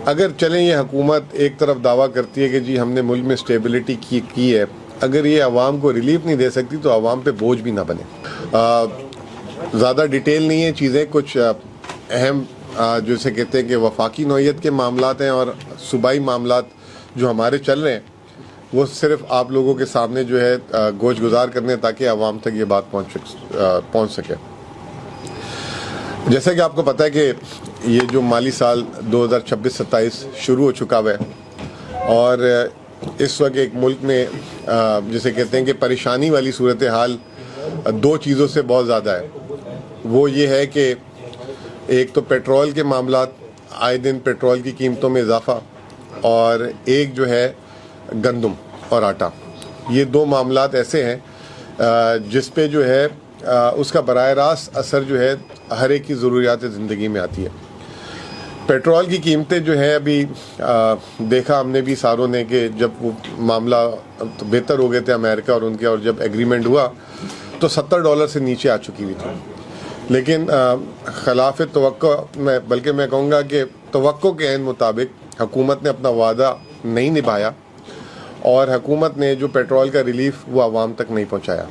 اگر چلیں یہ حکومت ایک طرف دعویٰ کرتی ہے کہ جی ہم نے ملک میں اسٹیبلٹی کی ہے، اگر یہ عوام کو ریلیف نہیں دے سکتی تو عوام پہ بوجھ بھی نہ بنے۔ زیادہ ڈیٹیل نہیں ہے چیزیں، کچھ اہم جیسے کہتے ہیں کہ وفاقی نوعیت کے معاملات ہیں اور صوبائی معاملات جو ہمارے چل رہے ہیں وہ صرف آپ لوگوں کے سامنے جو ہے گوش گزار کرنے تاکہ عوام تک یہ بات پہنچ سکے۔ جیسا کہ آپ کو پتہ ہے کہ یہ جو مالی سال 2026-27 شروع ہو چکا ہے اور اس وقت ایک ملک میں جسے کہتے ہیں کہ پریشانی والی صورتحال دو چیزوں سے بہت زیادہ ہے۔ وہ یہ ہے کہ ایک تو پیٹرول کے معاملات، آئے دن پیٹرول کی قیمتوں میں اضافہ، اور ایک جو ہے گندم اور آٹا۔ یہ دو معاملات ایسے ہیں جس پہ جو ہے اس کا براہ راست اثر جو ہے ہر ایک کی ضروریات زندگی میں آتی ہے۔ پیٹرول کی قیمتیں جو ہیں ابھی دیکھا ہم نے بھی ساروں نے کہ جب وہ معاملہ بہتر ہو گئے تھے امریکہ اور ان کے، اور جب ایگریمنٹ ہوا تو $70 سے نیچے آ چکی ہوئی تھی، لیکن خلاف توقع بلکہ میں کہوں گا کہ توقع کے عین مطابق حکومت نے اپنا وعدہ نہیں نبھایا اور حکومت نے جو پیٹرول کا ریلیف وہ عوام تک نہیں پہنچایا۔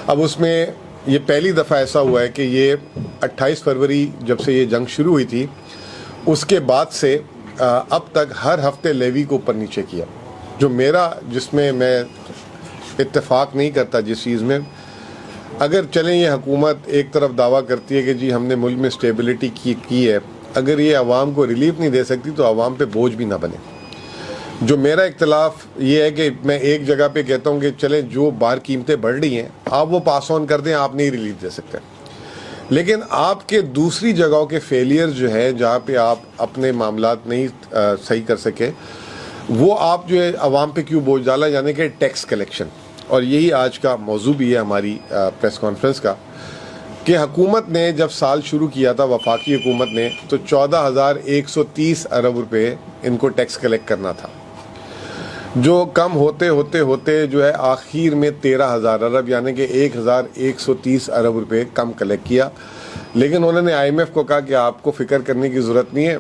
اب اس میں یہ پہلی دفعہ ایسا ہوا ہے کہ یہ 28 فروری جب سے یہ جنگ شروع ہوئی تھی اس کے بعد سے اب تک ہر ہفتے لیوی کو اوپر نیچے کیا، جو جس میں میں اتفاق نہیں کرتا جس چیز میں۔ اگر چلیں یہ حکومت ایک طرف دعویٰ کرتی ہے کہ جی ہم نے ملک میں اسٹیبلٹی کی ہے، اگر یہ عوام کو ریلیف نہیں دے سکتی تو عوام پہ بوجھ بھی نہ بنے۔ جو میرا اختلاف یہ ہے کہ میں ایک جگہ پہ کہتا ہوں کہ چلیں جو بار قیمتیں بڑھ رہی ہیں آپ وہ پاس آن کر دیں، آپ نہیں ریلیف دے سکتے، لیکن آپ کے دوسری جگہوں کے فیلئر جو ہے جہاں پہ آپ اپنے معاملات نہیں صحیح کر سکے وہ آپ جو ہے عوام پہ کیوں بوجھ ڈالا، یعنی کہ ٹیکس کلیکشن۔ اور یہی آج کا موضوع بھی ہے ہماری پریس کانفرنس کا کہ حکومت نے جب سال شروع کیا تھا، وفاقی حکومت نے، تو 14,130 ارب روپے ان کو ٹیکس کلیکٹ کرنا تھا، جو کم ہوتے ہوتے ہوتے جو ہے آخر میں 13,000 ارب یعنی کہ 1,130 ارب روپے کم کلیکٹ کیا۔ لیکن انہوں نے IMF کو کہا کہ آپ کو فکر کرنے کی ضرورت نہیں ہے،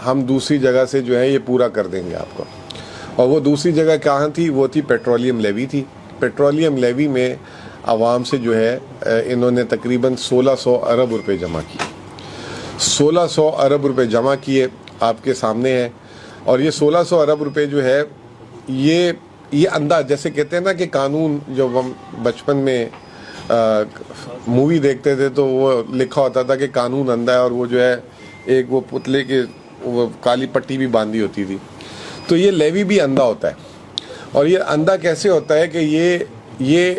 ہم دوسری جگہ سے جو ہے یہ پورا کر دیں گے آپ کو۔ اور وہ دوسری جگہ کہاں تھی؟ وہ تھی پیٹرولیم لیوی تھی۔ پیٹرولیم لیوی میں عوام سے جو ہے انہوں نے تقریباً 1,600 ارب روپے جمع کیے۔ 1,600 ارب روپے جمع کیے آپ کے سامنے ہیں، اور یہ 1,600 ارب روپے جو ہے یہ انداز جیسے کہتے ہیں نا کہ قانون، جب ہم بچپن میں مووی دیکھتے تھے تو وہ لکھا ہوتا تھا کہ قانون اندھا ہے، اور وہ جو ہے ایک وہ پتلے کے وہ کالی پٹی بھی باندھی ہوتی تھی، تو یہ لیوی بھی اندھا ہوتا ہے۔ اور یہ اندھا کیسے ہوتا ہے کہ یہ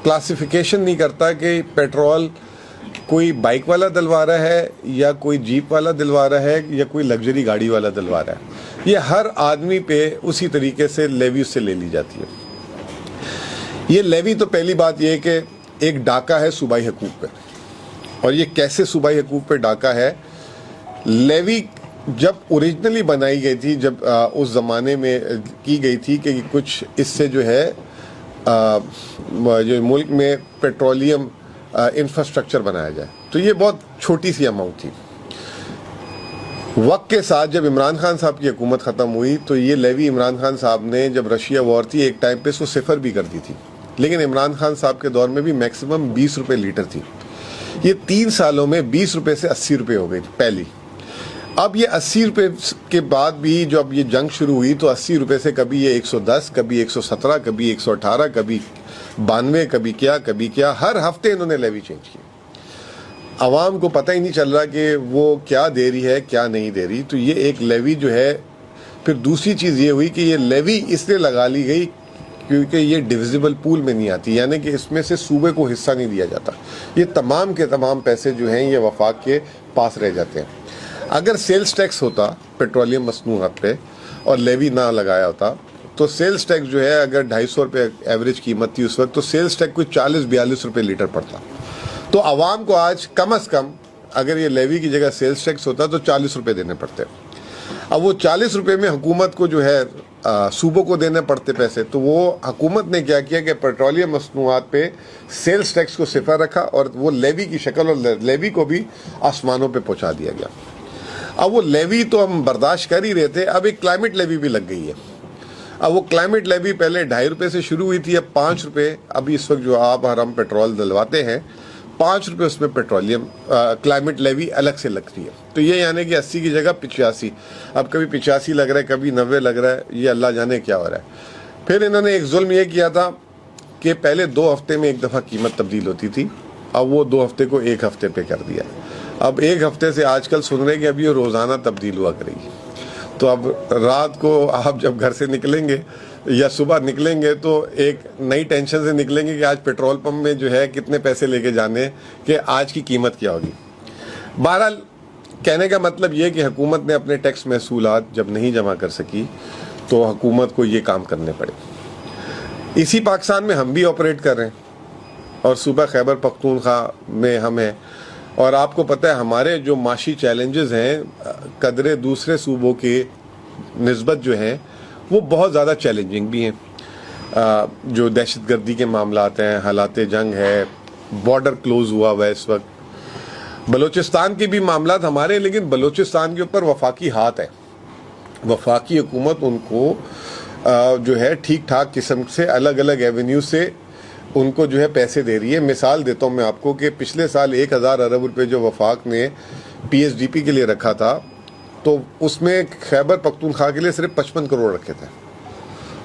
کلاسیفیکیشن نہیں کرتا کہ پیٹرول کوئی بائک والا دلوا رہا ہے یا کوئی جیپ والا دلوا رہا ہے یا کوئی لگژری گاڑی والا دلوا رہا ہے، یہ ہر آدمی پہ اسی طریقے سے لیوی سے لے لی جاتی ہے۔ یہ لیوی تو پہلی بات یہ ہے کہ ایک ڈاکہ ہے صوبائی حقوق پہ، اور یہ کیسے صوبائی حقوق پہ ڈاکہ ہے؟ لیوی جب اوریجنلی بنائی گئی تھی، جب اس زمانے میں کی گئی تھی کہ کچھ اس سے جو ہے جو ملک میں پیٹرولیم انفراسٹرکچر بنایا جائے، تو یہ بہت چھوٹی سی اماؤنٹ تھی۔ وقت کے ساتھ جب عمران خان صاحب کی حکومت ختم ہوئی تو یہ لیوی عمران خان صاحب نے، جب رشیا وار تھی ایک ٹائم پہ اس کو 0 بھی کر دی تھی، لیکن عمران خان صاحب کے دور میں بھی میکسیمم 20 روپے لیٹر تھی۔ یہ 3 سالوں میں 20 روپے سے 80 روپے ہو گئی پہلی۔ اب یہ 80 روپے کے بعد بھی جب یہ جنگ شروع ہوئی تو 80 روپے سے کبھی یہ 110، کبھی 117، کبھی 118، کبھی 92، کبھی کیا ہر ہفتے انہوں نے لیوی چینج کی۔ عوام کو پتہ ہی نہیں چل رہا کہ وہ کیا دے رہی ہے کیا نہیں دے رہی۔ تو یہ ایک لیوی جو ہے، پھر دوسری چیز یہ ہوئی کہ یہ لیوی اس لیے لگا لی گئی کیونکہ یہ ڈویزیبل پول میں نہیں آتی، یعنی کہ اس میں سے صوبے کو حصہ نہیں دیا جاتا، یہ تمام کے تمام پیسے جو ہیں یہ وفاق کے پاس رہ جاتے ہیں۔ اگر سیلز ٹیکس ہوتا پیٹرولیم مصنوعات پہ اور لیوی نہ لگایا ہوتا تو سیلز ٹیکس جو ہے اگر 250 روپے ایوریج قیمت تھی اس وقت، تو سیلز ٹیکس کوئی 40-42 روپے لیٹر پڑتا۔ تو عوام کو آج کم از کم اگر یہ لیوی کی جگہ سیلز ٹیکس ہوتا تو 40 روپے دینے پڑتے۔ اب وہ 40 روپے میں حکومت کو جو ہے صوبوں کو دینے پڑتے پیسے، تو وہ حکومت نے کیا کیا کہ پیٹرولیم مصنوعات پہ سیلز ٹیکس کو 0 رکھا اور وہ لیوی کی شکل اور لیوی کو بھی آسمانوں پہ پہنچا دیا گیا۔ اب وہ لیوی تو ہم برداشت کر ہی رہے تھے, اب ایک کلائمیٹ لیوی بھی لگ گئی ہے. اب وہ کلائمیٹ لیوی پہلے 2.5 روپے سے شروع ہوئی تھی, اب 5 روپے. ابھی اس وقت جو آپ اور ہم پیٹرول ڈلواتے ہیں 5 روپے اس میں پیٹرولیم کلائمیٹ لیوی الگ سے لگتی ہے. تو یہ یعنی کہ 80 کی جگہ 85. اب کبھی 85 لگ رہا ہے, کبھی 90 لگ رہا ہے, یہ اللہ جانے کیا ہو رہا ہے. پھر انہوں نے ایک ظلم یہ کیا تھا کہ پہلے 2 ہفتے میں ایک دفعہ قیمت تبدیل ہوتی تھی, اب وہ 2 ہفتے کو 1 ہفتے پہ کر دیا. اب 1 ہفتے سے آج کل سن رہے کہ اب یہ روزانہ تبدیل ہوا کرے گی. تو اب رات کو آپ جب گھر سے نکلیں گے یا صبح نکلیں گے تو ایک نئی ٹینشن سے نکلیں گے کہ آج پیٹرول پمپ میں جو ہے کتنے پیسے لے کے جانے, کہ آج کی قیمت کیا ہوگی. بہرحال کہنے کا مطلب یہ کہ حکومت نے اپنے ٹیکس محصولات جب نہیں جمع کر سکی تو حکومت کو یہ کام کرنے پڑے. اسی پاکستان میں ہم بھی آپریٹ کر رہے ہیں اور صوبہ خیبر پختونخوا میں ہم ہیں, اور آپ کو پتہ ہے ہمارے جو معاشی چیلنجز ہیں قدرے دوسرے صوبوں کے نسبت جو ہیں وہ بہت زیادہ چیلنجنگ بھی ہیں. جو دہشت گردی کے معاملات ہیں, حالات جنگ ہے, بارڈر کلوز ہوا ہوا ہے اس وقت, بلوچستان کے بھی معاملات ہمارے, لیکن بلوچستان کے اوپر وفاقی ہاتھ ہے. وفاقی حکومت ان کو جو ہے ٹھیک ٹھاک قسم سے الگ الگ ایونیو سے ان کو جو ہے پیسے دے رہی ہے. مثال دیتا ہوں میں آپ کو کہ پچھلے سال 1000 ارب روپے جو وفاق نے پی ایس ڈی پی کے لیے رکھا تھا تو اس میں خیبر پختونخوا کے لیے صرف 55 کروڑ رکھے تھے,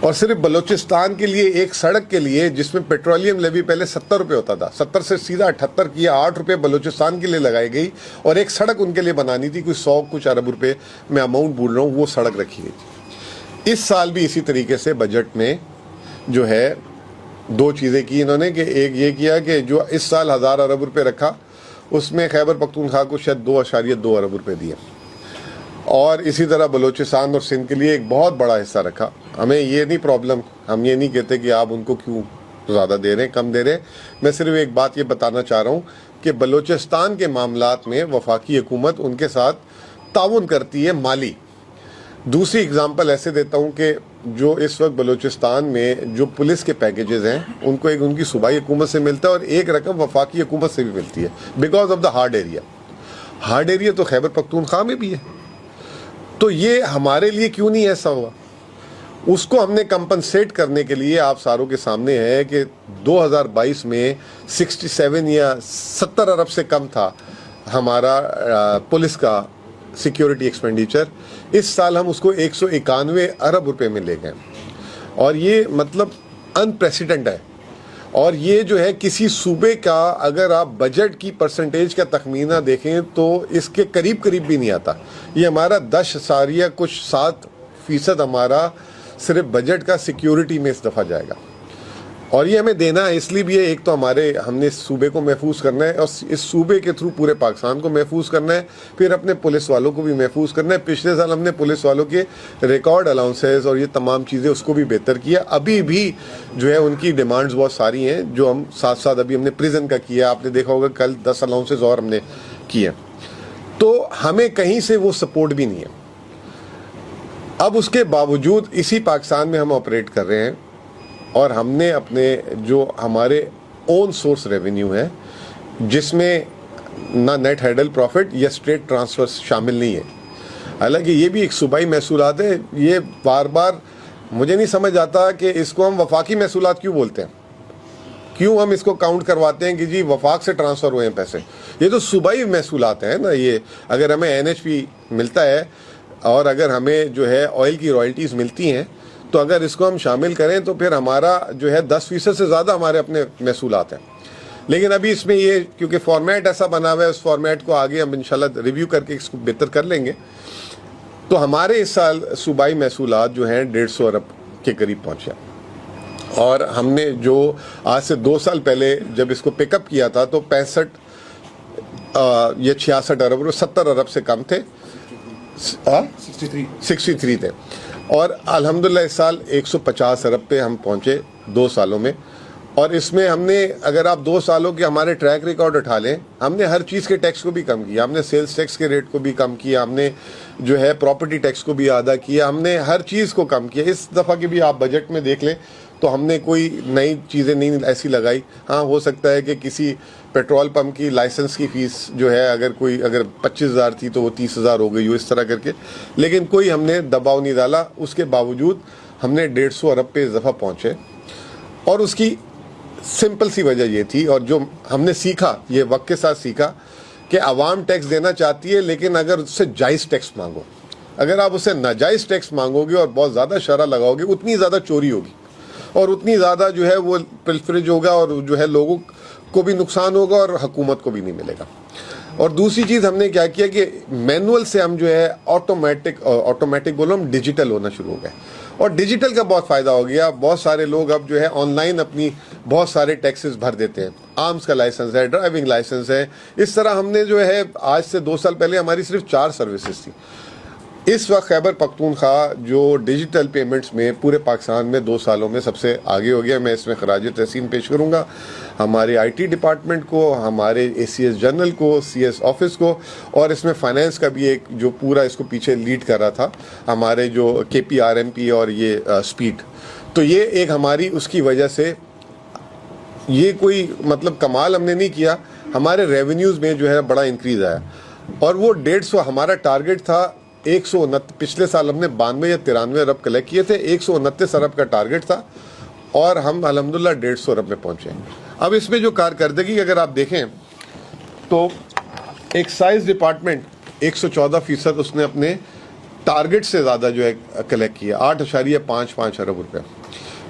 اور صرف بلوچستان کے لیے ایک سڑک کے لیے جس میں پیٹرولیم لیوی پہلے 70 روپے ہوتا تھا, 70 سے سیدھا 78 کیا, 8 روپے بلوچستان کے لیے لگائی گئی, اور ایک سڑک ان کے لیے بنانی تھی, کوئی 100 کچھ ارب روپے میں اماؤنٹ بول رہا ہوں, وہ سڑک رکھی گئی تھی. اس سال بھی اسی طریقے سے بجٹ میں جو ہے 2 چیزیں کی انہوں نے, کہ ایک یہ کیا کہ جو اس سال 1000 ارب روپے رکھا اس میں خیبر پختونخوا کو شاید 2.2 ارب روپے دیے, اور اسی طرح بلوچستان اور سندھ کے لیے ایک بہت بڑا حصہ رکھا. ہمیں یہ نہیں پرابلم, ہم یہ نہیں کہتے کہ آپ ان کو کیوں زیادہ دے رہے ہیں کم دے رہے ہیں. میں صرف ایک بات یہ بتانا چاہ رہا ہوں کہ بلوچستان کے معاملات میں وفاقی حکومت ان کے ساتھ تعاون کرتی ہے مالی. دوسری اگزامپل ایسے دیتا ہوں کہ جو اس وقت بلوچستان میں جو پولیس کے پیکیجز ہیں ان کو ایک ان کی صوبائی حکومت سے ملتا ہے اور ایک رقم وفاقی حکومت سے بھی ملتی ہے, because of the hard area. Hard area تو خیبر پختونخوا میں بھی ہے, تو یہ ہمارے لیے کیوں نہیں ایسا ہوا. اس کو ہم نے کمپنسیٹ کرنے کے لیے آپ ساروں کے سامنے ہے کہ 2022 میں 67 یا 70 ارب سے کم تھا ہمارا پولیس کا سیکیورٹی ایکسپینڈیچر. اس سال ہم اس کو 191 ارب روپے میں لے گئے, اور یہ مطلب انپریسیڈنٹ ہے. اور یہ جو ہے کسی صوبے کا اگر آپ بجٹ کی پرسنٹیج کا تخمینہ دیکھیں تو اس کے قریب بھی نہیں آتا. یہ ہمارا 10.7% ہمارا صرف بجٹ کا سیکیورٹی میں اس دفعہ جائے گا, اور یہ ہمیں دینا ہے اس لیے بھی ہے, ایک تو ہم نے اس صوبے کو محفوظ کرنا ہے اور اس صوبے کے تھرو پورے پاکستان کو محفوظ کرنا ہے, پھر اپنے پولیس والوں کو بھی محفوظ کرنا ہے. پچھلے سال ہم نے پولیس والوں کے ریکارڈ الاؤنسز اور یہ تمام چیزیں اس کو بھی بہتر کیا. ابھی بھی جو ہے ان کی ڈیمانڈز بہت ساری ہیں جو ہم ساتھ ابھی ہم نے پریزن کا کیا, آپ نے دیکھا ہوگا کل 10 الاؤنسز اور ہم نے کیے. تو ہمیں کہیں سے وہ سپورٹ بھی نہیں ہے. اب اس کے باوجود اسی پاکستان میں ہم آپریٹ کر رہے ہیں, اور ہم نے اپنے جو ہمارے اون سورس ریونیو ہے جس میں نہ نیٹ ہیڈل پروفٹ یا اسٹریٹ ٹرانسفر شامل نہیں ہے, حالانکہ یہ بھی ایک صوبائی محصولات ہے. یہ بار بار مجھے نہیں سمجھ آتا کہ اس کو ہم وفاقی محصولات کیوں بولتے ہیں, کیوں ہم اس کو کاؤنٹ کرواتے ہیں کہ جی وفاق سے ٹرانسفر ہوئے ہیں پیسے. یہ تو صوبائی محصولات ہیں نا. یہ اگر ہمیں NHP ملتا ہے اور اگر ہمیں جو ہے آئل کی رائلٹیز ملتی ہیں تو اگر اس کو ہم شامل کریں تو پھر ہمارا جو ہے 10% سے زیادہ ہمارے اپنے محصولات ہیں. لیکن ابھی اس میں یہ کیونکہ فارمیٹ ایسا بنا ہوا ہے, اس فارمیٹ کو آگے ہم انشاءاللہ ریویو کر کے اس کو بہتر کر لیں گے. تو ہمارے اس سال صوبائی محصولات جو ہیں 150 ارب کے قریب پہنچے, اور ہم نے جو آج سے 2 سال پہلے جب اس کو پک اپ کیا تھا تو 65 یا 66 ارب 70 ارب سے کم تھے, 63 تھے, اور الحمدللہ اس سال 150 ارب پہ ہم پہنچے 2 سالوں میں. اور اس میں ہم نے اگر آپ 2 سالوں کے ہمارے ٹریک ریکارڈ اٹھا لیں, ہم نے ہر چیز کے ٹیکس کو بھی کم کیا, ہم نے سیلز ٹیکس کے ریٹ کو بھی کم کیا, ہم نے جو ہے پراپرٹی ٹیکس کو بھی ادا کیا, ہم نے ہر چیز کو کم کیا. اس دفعہ کے بھی آپ بجٹ میں دیکھ لیں تو ہم نے کوئی نئی چیزیں نہیں ایسی لگائی. ہاں ہو سکتا ہے کہ کسی پیٹرول پمپ کی لائسنس کی فیس جو ہے اگر 25,000 تھی تو وہ 30,000 ہو گئی ہو, اس طرح کر کے, لیکن کوئی ہم نے دباؤ نہیں ڈالا. اس کے باوجود ہم نے 150 ارب پہ اضافہ پہنچے, اور اس کی سمپل سی وجہ یہ تھی, اور جو ہم نے سیکھا, یہ وقت کے ساتھ سیکھا, کہ عوام ٹیکس دینا چاہتی ہے لیکن اگر اس سے جائز ٹیکس مانگو. اگر آپ اسے ناجائز ٹیکس مانگو گے اور بہت زیادہ شرح لگاؤ گے, اتنی زیادہ چوری ہوگی اور اتنی زیادہ جو ہے وہ پلفریج ہوگا, اور جو ہے لوگوں کو بھی نقصان ہوگا اور حکومت کو بھی نہیں ملے گا. اور دوسری چیز ہم نے کیا کیا کہ مینول سے ہم جو ہے آٹومیٹک بولو, ہم ڈیجیٹل ہونا شروع ہو گئے, اور ڈیجیٹل کا بہت فائدہ ہو گیا. بہت سارے لوگ اب جو ہے آن لائن اپنی بہت سارے ٹیکسز بھر دیتے ہیں. آرمز کا لائسنس ہے, ڈرائیونگ لائسنس ہے. اس طرح ہم نے جو ہے آج سے 2 سال پہلے ہماری صرف 4 سروسز تھی. اس وقت خیبر پختونخوا جو ڈیجیٹل پیمنٹس میں پورے پاکستان میں 2 سالوں میں سب سے آگے ہو گیا. میں اس میں خراج تحسین پیش کروں گا ہمارے آئی ٹی ڈپارٹمنٹ کو, ہمارے ACS جنرل کو, CS آفس کو, اور اس میں فائنینس کا بھی ایک جو پورا اس کو پیچھے لیڈ کر رہا تھا ہمارے جو KPRMP اور یہ اسپیڈ. تو یہ ایک ہماری اس کی وجہ سے یہ کوئی مطلب کمال ہم نے نہیں کیا, ہمارے ریونیوز میں جو ہے بڑا انکریز آیا. اور وہ 150 ہمارا ٹارگٹ تھا 129, پچھلے سال ہم نے 92 یا 93 ارب کلیکٹ کیے تھے, 129 ارب کا ٹارگٹ تھا, اور ہم الحمدللہ 150 ارب میں پہنچے. اب اس میں جو کارکردگی اگر آپ دیکھیں تو ایکسائز ڈپارٹمنٹ 114% اس نے اپنے ٹارگٹ سے زیادہ جو ہے کلیکٹ کیا, 8.55 ارب روپے.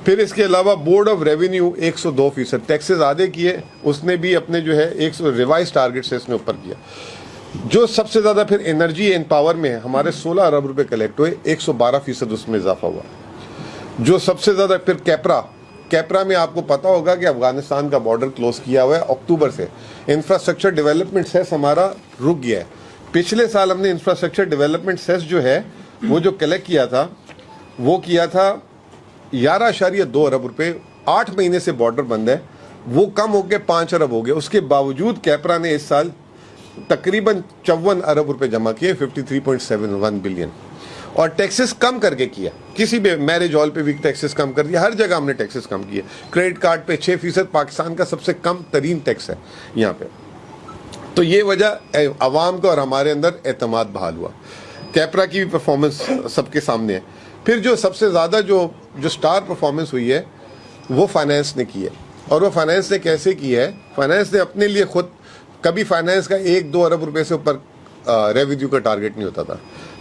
پھر اس کے علاوہ بورڈ آف ریونیو 102% ٹیکسز آدھے کیے, اس نے بھی اپنے جو ہے 100 ریوائز ٹارگٹ سے اس نے اوپر کیا. جو سب سے زیادہ پھر انرجی اینڈ پاور میں ہمارے 16 ارب روپے کلیکٹ ہوئے, 112% اس میں اضافہ ہوا. جو سب سے زیادہ پھر کیپرا میں آپ کو پتا ہوگا کہ افغانستان کا بارڈر کلوز کیا ہوا ہے اکتوبر سے. انفراسٹرکچر ڈیولپمنٹ سیس ہمارا رک گیا ہے. پچھلے سال ہم نے انفراسٹرکچر ڈیولپمنٹ سیس جو ہے وہ جو کلیکٹ کیا تھا وہ کیا تھا 11.2 ارب روپے. 8 مہینے سے بارڈر بند ہے, وہ کم ہو کے 5 ارب ہو گیا. اس کے باوجود کیپرا نے اس سال تقریباً 54 ارب روپے جمع کیے, 53.71 بلین, اور ٹیکسز کم کر کے کیا. کسی بھی میرج ہال پہ بھی ٹیکسز کم کر دیا, ہر جگہ ہم نے ٹیکسز کم کیے. کریڈٹ کارڈ پہ 6%, پاکستان کا سب سے کم ترین ٹیکس ہے یہاں پہ. تو یہ وجہ عوام کا اور ہمارے اندر اعتماد بحال ہوا. کیپرا کی بھی پرفارمنس سب کے سامنے ہے. پھر جو سب سے زیادہ جو سٹار پرفارمنس ہوئی ہے وہ فائنینس نے کی ہے. اور وہ فائنینس نے کیسے کی ہے, فائنینس نے اپنے لیے خود, کبھی فائنینس کا 1-2 ارب روپے سے اوپر ریونیو کا ٹارگٹ نہیں ہوتا تھا.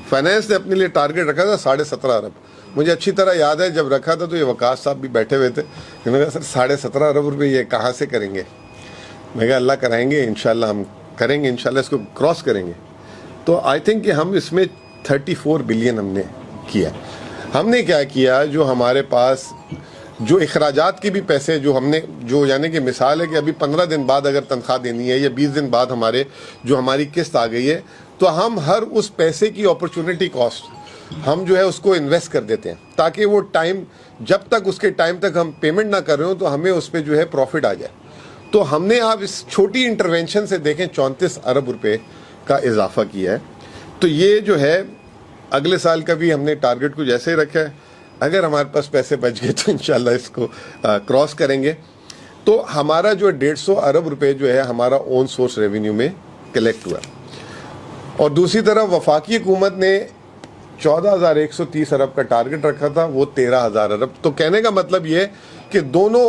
فائنینس نے اپنے لیے ٹارگٹ رکھا تھا 17.5 ارب. مجھے اچھی طرح یاد ہے جب رکھا تھا تو یہ وقاص صاحب بھی بیٹھے ہوئے تھے, انہوں نے کہا سر 17.5 ارب روپے یہ کہاں سے کریں گے. میں کہا اللہ کرائیں گے انشاءاللہ, ہم کریں گے انشاءاللہ, اس کو کراس کریں گے. تو آئی تھنک کہ ہم اس میں 34 بلین ہم نے کیا. ہم نے کیا کیا, جو ہمارے پاس جو اخراجات کے بھی پیسے جو ہم نے جو یعنی کہ مثال ہے کہ ابھی 15 دن بعد اگر تنخواہ دینی ہے یا 20 دن بعد ہماری قسط آ گئی ہے, تو ہم ہر اس پیسے کی اپرچونٹی کاسٹ ہم جو ہے اس کو انویسٹ کر دیتے ہیں, تاکہ وہ ٹائم جب تک اس کے ٹائم تک ہم پیمنٹ نہ کر رہے ہوں تو ہمیں اس پہ جو ہے پروفٹ آ جائے. تو ہم نے آپ اس چھوٹی انٹرونشن سے دیکھیں 34 ارب روپے کا اضافہ کیا ہے. تو یہ جو ہے اگلے سال کا بھی ہم نے ٹارگٹ کو جیسے ہی رکھا ہے, اگر ہمارے پاس پیسے بچ گئے تو انشاءاللہ اس کو کراس کریں گے. تو ہمارا جو 150 ارب روپے جو ہے ہمارا اون سورس ریونیو میں کلیکٹ ہوا. اور دوسری طرف وفاقی حکومت نے 14,130 ارب کا ٹارگٹ رکھا تھا, وہ 13,000 ارب. تو کہنے کا مطلب یہ کہ دونوں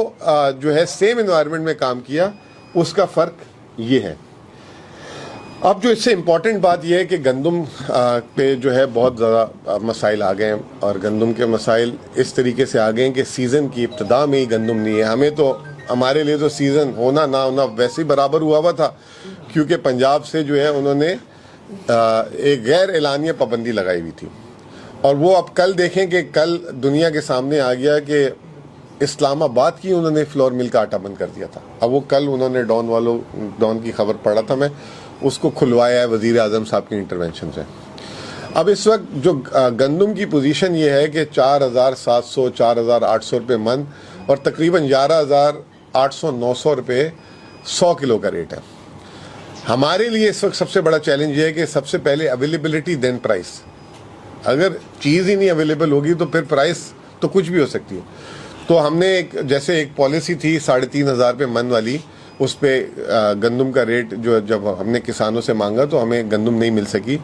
جو ہے سیم انوائرمنٹ میں کام کیا, اس کا فرق یہ ہے. اب جو اس سے امپورٹنٹ بات یہ ہے کہ گندم پہ جو ہے بہت زیادہ مسائل آ گئے ہیں, اور گندم کے مسائل اس طریقے سے آ گئے ہیں کہ سیزن کی ابتدا میں ہی گندم نہیں ہے. ہمیں تو ہمارے لیے تو سیزن ہونا نہ ہونا ویسے ہی برابر ہوا تھا, کیونکہ پنجاب سے جو ہے انہوں نے ایک غیر اعلانیہ پابندی لگائی ہوئی تھی. اور وہ اب کل دیکھیں کہ کل دنیا کے سامنے آ گیا کہ اسلام آباد کی انہوں نے فلور مل کا آٹا بند کر دیا تھا. اب وہ کل انہوں نے ڈان کی خبر پڑھا تھا میں, اس کو کھلوایا ہے وزیر اعظم صاحب کی انٹرونشن سے. اب اس وقت جو گندم کی پوزیشن یہ ہے کہ 4,700 4,800 روپے من, اور تقریباً 11,800-900 روپے 100 کلو کا ریٹ ہے. ہمارے لیے اس وقت سب سے بڑا چیلنج یہ ہے کہ سب سے پہلے اویلیبلٹی دین پرائس. اگر چیز ہی نہیں اویلیبل ہوگی تو پھر پرائس تو کچھ بھی ہو سکتی ہے. تو ہم نے جیسے ایک پالیسی تھی 3,500 روپے من والی, اس پہ گندم کا ریٹ جو جب ہم نے کسانوں سے مانگا تو ہمیں گندم نہیں مل سکی,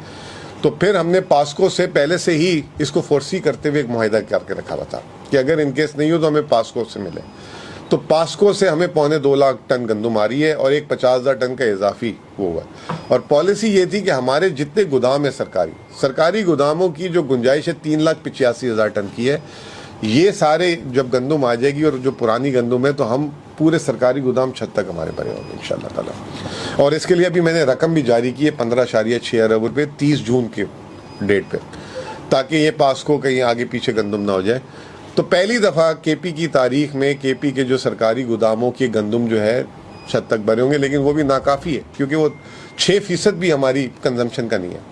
تو پھر ہم نے پاسکو سے پہلے سے ہی اس کو فورسی کرتے ہوئے ایک معاہدہ کر کے رکھا ہوا تھا کہ اگر ان کیس نہیں ہو تو ہمیں پاسکو سے ملے. تو پاسکو سے ہمیں 2.25 لاکھ ٹن گندم آ رہی ہے اور ایک 50,000 ٹن کا اضافی وہ ہوا. اور پالیسی یہ تھی کہ ہمارے جتنے گودام ہیں سرکاری گوداموں کی جو گنجائش ہے 3,85,000 ٹن کی ہے, یہ سارے جب گندم آ جائے گی اور جو پرانی گندم ہے تو ہم پورے سرکاری گودام چھت تک ہمارے بھرے ہوں گے انشاءاللہ تعالیٰ. اور اس کے لیے ابھی میں نے رقم بھی جاری کی ہے 15.6 ارب روپے 30 جون کے ڈیٹ پہ, تاکہ یہ پاسکو کہیں آگے پیچھے گندم نہ ہو جائے. تو پہلی دفعہ کے پی کی تاریخ میں کے پی کے جو سرکاری گوداموں کے گندم جو ہے چھت تک بھرے ہوں گے, لیکن وہ بھی ناکافی ہے کیونکہ وہ 6% بھی ہماری کنزمپشن کا نہیں ہے.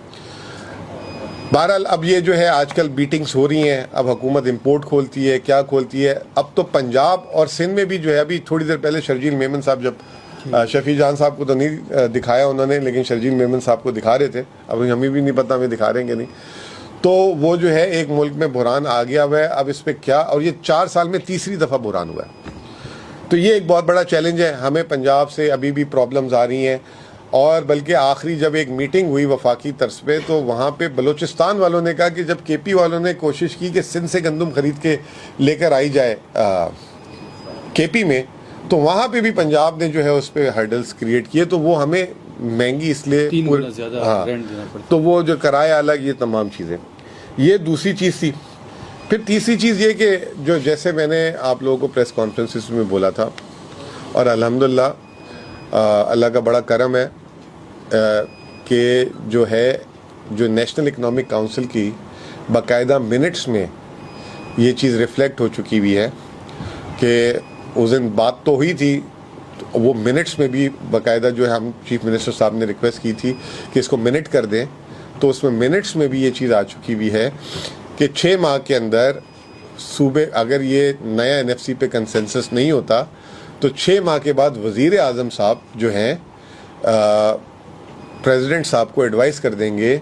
بہرحال اب یہ جو ہے آج کل بیٹنگز ہو رہی ہیں, اب حکومت امپورٹ کھولتی ہے, کیا کھولتی ہے. اب تو پنجاب اور سندھ میں بھی جو ہے, ابھی تھوڑی دیر پہلے شرجیل میمن صاحب, جب شفیع جان صاحب کو تو نہیں دکھایا انہوں نے, لیکن شرجیل میمن صاحب کو دکھا رہے تھے, اب ہمیں بھی نہیں پتا ہمیں دکھا رہے ہیں کہ نہیں. تو وہ جو ہے ایک ملک میں بحران آ گیا ہوا ہے, اب اس پہ کیا, اور یہ 4 سال میں تیسری دفعہ بحران ہوا ہے. تو یہ ایک بہت بڑا چیلنج ہے. ہمیں پنجاب سے ابھی بھی پرابلمز آ رہی ہیں, اور بلکہ آخری جب ایک میٹنگ ہوئی وفاقی طرز پہ تو وہاں پہ بلوچستان والوں نے کہا کہ جب کے پی والوں نے کوشش کی کہ سندھ سے گندم خرید کے لے کر آئی جائے کے پی میں, تو وہاں پہ بھی پنجاب نے جو ہے اس پہ ہرڈلز کریٹ کیے, تو وہ ہمیں مہنگی اس لیے, تو وہ جو کرایہ الگ, یہ تمام چیزیں, یہ دوسری چیز تھی. پھر تیسری چیز یہ کہ جو جیسے میں نے آپ لوگوں کو پریس کانفرنسز میں بولا تھا, اور الحمدللہ اللہ کا بڑا کرم ہے کہ جو ہے جو نیشنل اکنامک کونسل کی باقاعدہ منٹس میں یہ چیز ریفلیکٹ ہو چکی ہوئی ہے کہ اس دن بات تو ہوئی تھی, وہ منٹس میں بھی باقاعدہ جو ہے ہم چیف منسٹر صاحب نے ریکویسٹ کی تھی کہ اس کو منٹ کر دیں, تو اس میں منٹس میں بھی یہ چیز آ چکی ہوئی ہے کہ 6 ماہ کے اندر صوبے, اگر یہ نیا NFC پہ کنسنسس نہیں ہوتا تو 6 ماہ کے بعد وزیر اعظم صاحب جو ہیں پریزیڈنٹ صاحب کو ایڈوائز کر دیں گے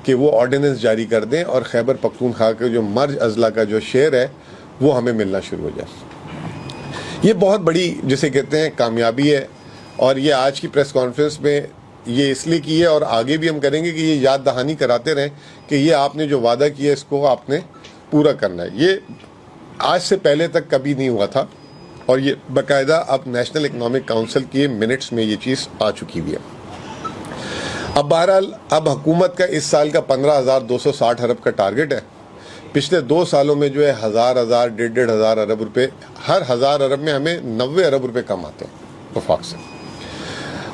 کہ وہ آرڈیننس جاری کر دیں اور خیبر پختونخوا کے جو مرج اضلاع کا جو شیئر ہے وہ ہمیں ملنا شروع ہو جائے. یہ بہت بڑی جسے کہتے ہیں کامیابی ہے, اور یہ آج کی پریس کانفرنس میں یہ اس لیے کی ہے, اور آگے بھی ہم کریں گے کہ یہ یاد دہانی کراتے رہیں کہ یہ آپ نے جو وعدہ کیا اس کو آپ نے پورا کرنا ہے. یہ آج سے پہلے تک کبھی نہیں ہوا تھا, اور یہ باقاعدہ اب نیشنل اکنامک کونسل کے منٹس میں یہ چیز آ چکی ہوئی ہے. اب بہرحال اب حکومت کا اس سال کا 15,260 ارب کا ٹارگٹ ہے. پچھلے 2 سالوں میں جو ہے 1,000 ارب روپے, ہر 1,000 ارب میں ہمیں 90 ارب روپے کم آتے ہیں وفاق سے.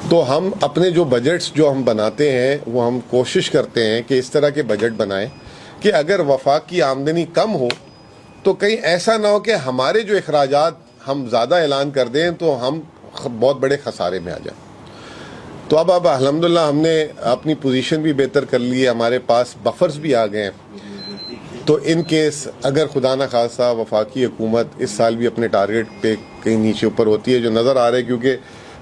تو ہم اپنے جو بجٹس جو ہم بناتے ہیں وہ ہم کوشش کرتے ہیں کہ اس طرح کے بجٹ بنائیں کہ اگر وفاق کی آمدنی کم ہو تو کہیں ایسا نہ ہو کہ ہمارے جو اخراجات ہم زیادہ اعلان کر دیں تو ہم بہت بڑے خسارے میں آ جائیں. تو اب الحمدللہ ہم نے اپنی پوزیشن بھی بہتر کر لی ہے, ہمارے پاس بفرز بھی آ گئے ہیں. تو ان کیس اگر خدا نہ خواستہ وفاقی حکومت اس سال بھی اپنے ٹارگٹ پہ کہیں نیچے اوپر ہوتی ہے, جو نظر آ رہا ہے, کیونکہ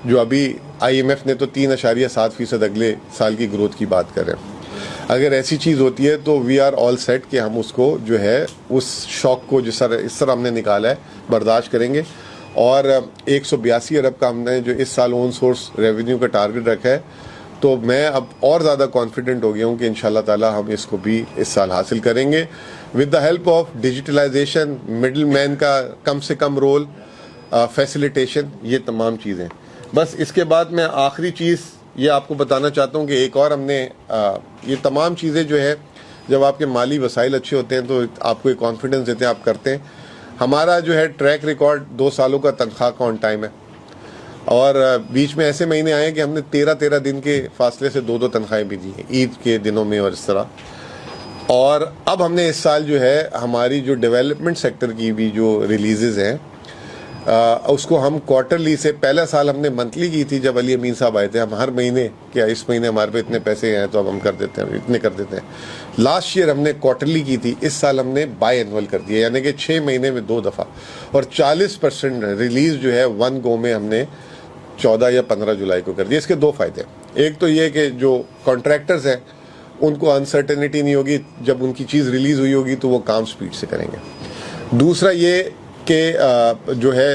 جو ابھی IMF نے تو 3.7% اگلے سال کی گروتھ کی بات کر رہے ہیں. اگر ایسی چیز ہوتی ہے تو وی آر آل سیٹ کہ ہم اس کو جو ہے اس شوق کو اس طرح ہم نے نکالا ہے برداشت کریں گے. اور 182 ارب کا ہم نے جو اس سال اون سورس ریونیو کا ٹارگٹ رکھا ہے, تو میں اب اور زیادہ کانفیڈنٹ ہو گیا ہوں کہ انشاءاللہ تعالی ہم اس کو بھی اس سال حاصل کریں گے with the help of digitalization, middle man کا کم سے کم رول, فیسیلیٹیشن, یہ تمام چیزیں. بس اس کے بعد میں آخری چیز یہ آپ کو بتانا چاہتا ہوں کہ ایک اور ہم نے یہ تمام چیزیں جو ہے جب آپ کے مالی وسائل اچھے ہوتے ہیں تو آپ کو ایک کانفیڈنس دیتے ہیں, آپ کرتے ہیں. ہمارا جو ہے ٹریک ریکارڈ 2 سالوں کا تنخواہ کا آن ٹائم ہے, اور بیچ میں ایسے مہینے آئے کہ ہم نے 13 دن کے فاصلے سے 2 تنخواہیں بھی دی ہیں عید کے دنوں میں اور اس طرح. اور اب ہم نے اس سال جو ہے ہماری جو ڈیولپمنٹ سیکٹر کی بھی جو ریلیزز ہیں اس کو ہم کوارٹرلی سے, پہلا سال ہم نے منتھلی کی تھی جب علی امین صاحب آئے تھے, ہم ہر مہینے کیا اس مہینے ہمارے پہ اتنے پیسے ہیں تو اب ہم کر دیتے ہیں, اتنے کر دیتے ہیں. لاسٹ ایئر ہم نے کوارٹرلی کی تھی, اس سال ہم نے بائی اینول کر دیا, یعنی کہ 6 مہینے میں 2 دفعہ, اور 40% ریلیز جو ہے 1 گو میں ہم نے 14 یا 15 جولائی کو کر دیا. اس کے 2 فائدے, ایک تو یہ کہ جو کانٹریکٹرز ہیں ان کو انسرٹنٹی نہیں ہوگی, جب ان کی چیز ریلیز ہوئی ہوگی تو وہ کام سپیڈ سے کریں گے. دوسرا یہ کہ جو ہے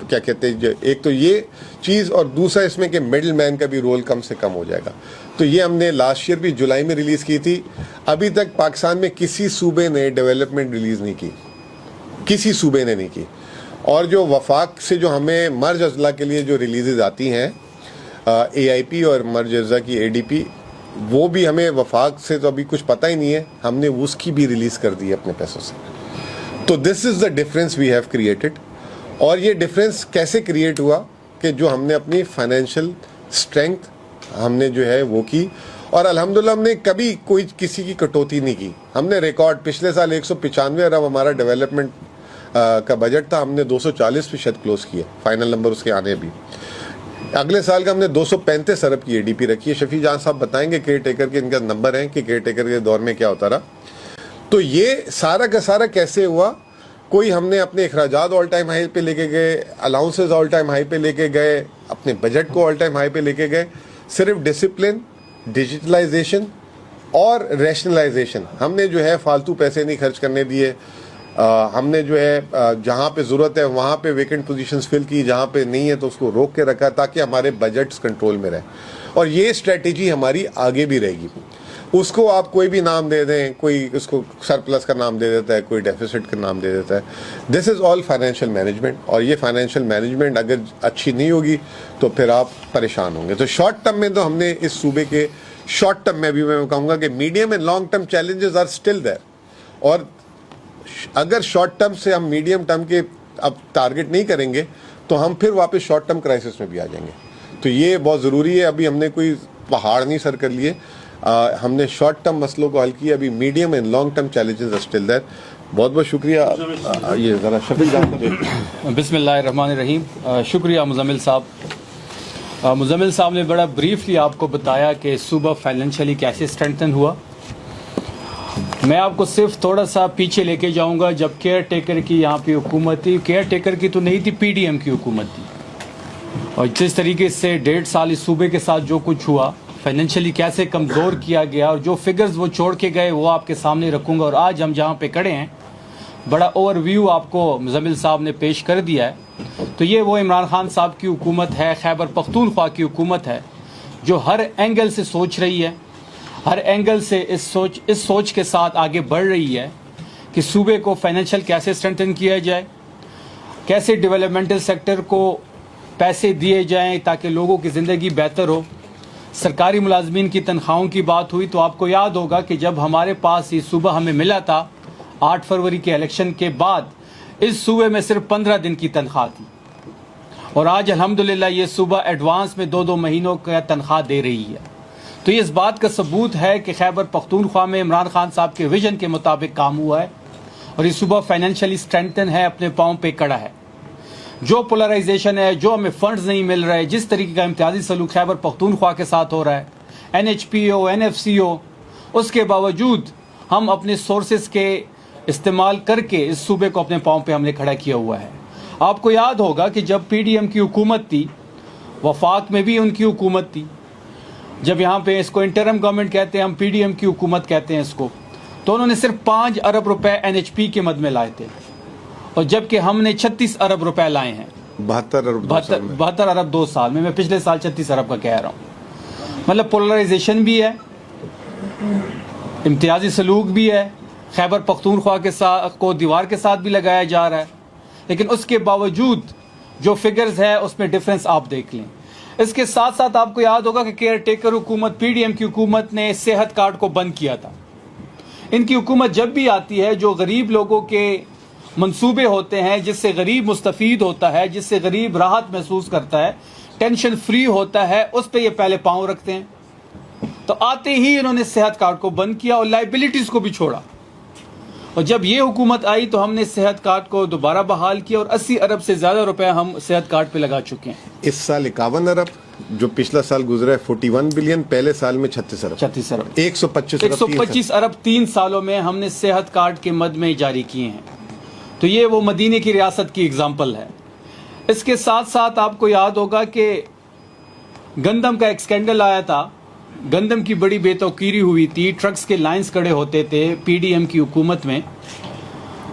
کیا کہتے ہیں ایک تو یہ چیز اور دوسرا اس میں کہ مڈل مین کا بھی رول کم سے کم ہو جائے گا. تو یہ ہم نے لاسٹ ایئر بھی جولائی میں ریلیز کی تھی. ابھی تک پاکستان میں کسی صوبے نے ڈیولپمنٹ ریلیز نہیں کی, کسی صوبے نے نہیں کی. اور جو وفاق سے جو ہمیں مرج اضلاع کے لیے جو ریلیزز آتی ہیں اے آئی پی اور مرج اضلاع کی اے ڈی پی, وہ بھی ہمیں وفاق سے تو ابھی کچھ پتہ ہی نہیں ہے, ہم نے اس کی بھی ریلیز کر دی ہے اپنے پیسوں سے. تو this is the difference we have created. اور یہ ڈفرینس کیسے کریٹ ہوا کہ جو ہم نے اپنی فائنینشیل اسٹرینتھ ہم نے جو ہے وہ کی, اور الحمدللہ ہم نے کبھی کوئی کسی کی کٹوتی نہیں کی. ہم نے ریکارڈ پچھلے سال 195 ارب ہمارا ڈیولپمنٹ کا بجٹ تھا, ہم نے 240% کلوز کیا, فائنل نمبر اس کے آنے بھی. اگلے سال کا ہم نے 235 ارب کی اے ڈی پی رکھی ہے. شفیع جان صاحب بتائیں گے کیئر ٹیکر کے ان کا نمبر ہیں کہ کیئر ٹیکر کے دور میں کیا ہوتا رہا. تو یہ سارا کا سارا کیسے ہوا, کوئی ہم نے اپنے اخراجات آل ٹائم ہائی پہ لے کے گئے, الاؤنسز آل ٹائم ہائی پہ لے کے گئے, اپنے بجٹ کو آل ٹائم ہائی پہ لے کے گئے. صرف ڈسپلن, ڈیجیٹلائزیشن اور ریشنلائزیشن, ہم نے جو ہے فالتو پیسے نہیں خرچ کرنے دیے. ہم نے جو ہے جہاں پہ ضرورت ہے وہاں پہ ویکنٹ پوزیشنز فل کی, جہاں پہ نہیں ہے تو اس کو روک کے رکھا تاکہ ہمارے بجٹس کنٹرول میں رہے. اور یہ اسٹریٹجی ہماری آگے بھی رہے گی. اس کو آپ کوئی بھی نام دے دیں, کوئی اس کو سرپلس کا نام دے دیتا ہے, کوئی ڈیفیسٹ کا نام دے دیتا ہے. دس از آل فائنینشیل مینجمنٹ, اور یہ فائنینشیل مینجمنٹ اگر اچھی نہیں ہوگی تو پھر آپ پریشان ہوں گے. تو شارٹ ٹرم میں تو ہم نے اس صوبے کے شارٹ ٹرم میں بھی میں کہوں گا کہ medium and long term challenges are still there. اور اگر شارٹ ٹرم سے ہم میڈیم ٹرم کے اب ٹارگٹ نہیں کریں گے تو ہم پھر واپس شارٹ ٹرم کرائسس میں بھی آ جائیں گے. تو یہ بہت ضروری ہے. ابھی ہم نے کوئی پہاڑ نہیں سر کر لیے, ہم نے شارٹ ٹرم مسئلوں کو حل کیا. ابھی medium and long term challenges are still there. بہت بہت شکریہ. یہ ذرا شفیع جان کو بسم اللہ الرحمن الرحیم. شکریہ مزمل صاحب. مزمل صاحب نے بڑا بریفلی آپ کو بتایا کہ صوبہ فائنینشلی کیسے اسٹرینتھن ہوا. میں آپ کو صرف تھوڑا سا پیچھے لے کے جاؤں گا. جب کیئر ٹیکر کی یہاں پہ حکومت تھی, کیئر ٹیکر کی تو نہیں تھی, پی ڈی ایم کی حکومت تھی, اور جس طریقے سے 1.5 سال اس صوبے کے ساتھ جو کچھ ہوا, فائنینشلی کیسے کمزور کیا گیا, اور جو فگرز وہ چھوڑ کے گئے وہ آپ کے سامنے رکھوں گا. اور آج ہم جہاں پہ کھڑے ہیں بڑا اوور ویو آپ کو مزمل صاحب نے پیش کر دیا ہے. تو یہ وہ عمران خان صاحب کی حکومت ہے, خیبر پختونخوا کی حکومت ہے, جو ہر اینگل سے سوچ رہی ہے, ہر اینگل سے اس سوچ کے ساتھ آگے بڑھ رہی ہے کہ صوبے کو فائنینشیل کیسے اسٹرینتھن کیا جائے, کیسے ڈیولپمنٹل سیکٹر کو پیسے دیے جائیں تاکہ لوگوں کی زندگی بہتر ہو. سرکاری ملازمین کی تنخواہوں کی بات ہوئی تو آپ کو یاد ہوگا کہ جب ہمارے پاس یہ صوبہ ہمیں ملا تھا 8 فروری کے الیکشن کے بعد, اس صوبے میں صرف 15 دن کی تنخواہ تھی, اور آج الحمدللہ یہ صوبہ ایڈوانس میں 2 مہینوں کا تنخواہ دے رہی ہے. تو یہ اس بات کا ثبوت ہے کہ خیبر پختونخوا میں عمران خان صاحب کے ویژن کے مطابق کام ہوا ہے, اور یہ صوبہ فائنینشلی اسٹرینتھن ہے, اپنے پاؤں پہ کڑا ہے. جو پولرائزیشن ہے, جو ہمیں فنڈز نہیں مل رہے, جس طریقے کا امتیازی سلوک خیبر پختونخوا کے ساتھ ہو رہا ہے, NHP ہو, NFC ہو, اس کے باوجود ہم اپنے سورسز کے استعمال کر کے اس صوبے کو اپنے پاؤں پہ ہم نے کھڑا کیا ہوا ہے. آپ کو یاد ہوگا کہ جب PDM کی حکومت تھی, وفاق میں بھی ان کی حکومت تھی, جب یہاں پہ اس کو انٹرم گورنمنٹ کہتے ہیں, ہم PDM کی حکومت کہتے ہیں اس کو, تو انہوں نے صرف 5 ارب روپے NHP کے مد میں لائے تھے, اور جبکہ ہم نے 36 ارب روپے لائے ہیں. 72 ارب 2 سال میں پچھلے سال 36 ارب کا کہہ رہا ہوں. مطلب پولرائزیشن بھی ہے, امتیازی سلوک بھی ہے, خیبر پختونخوا کے ساتھ کو دیوار کے ساتھ بھی لگایا جا رہا ہے, لیکن اس کے باوجود جو فگرز ہے اس میں ڈفرینس آپ دیکھ لیں. اس کے ساتھ ساتھ آپ کو یاد ہوگا کہ کیئر ٹیکر حکومت, PDM کی حکومت نے صحت کارڈ کو بند کیا تھا. ان کی حکومت جب بھی آتی ہے, جو غریب لوگوں کے منصوبے ہوتے ہیں, جس سے غریب مستفید ہوتا ہے, جس سے غریب راحت محسوس کرتا ہے, ٹینشن فری ہوتا ہے, اس پہ یہ پہلے پاؤں رکھتے ہیں. تو آتے ہی انہوں نے صحت کارڈ کو بند کیا اور لائبلٹیز کو بھی چھوڑا. اور جب یہ حکومت آئی تو ہم نے صحت کارڈ کو دوبارہ بحال کیا, اور 80 ارب سے زیادہ روپے ہم صحت کارڈ پہ لگا چکے ہیں. اس سال 51 ارب, جو پچھلا سال گزرا ہے 41 بلین, پہلے سال میں 36 ارب 125 ارب 3 سالوں میں ہم نے صحت کارڈ کے مد میں جاری کیے ہیں. تو یہ وہ مدینے کی ریاست کی اگزامپل ہے. اس کے ساتھ ساتھ آپ کو یاد ہوگا کہ گندم کا ایک سکینڈل آیا تھا, گندم کی بڑی بے توقیری ہوئی تھی, ٹرکس کے لائنز کھڑے ہوتے تھے PDM کی حکومت میں,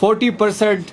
40%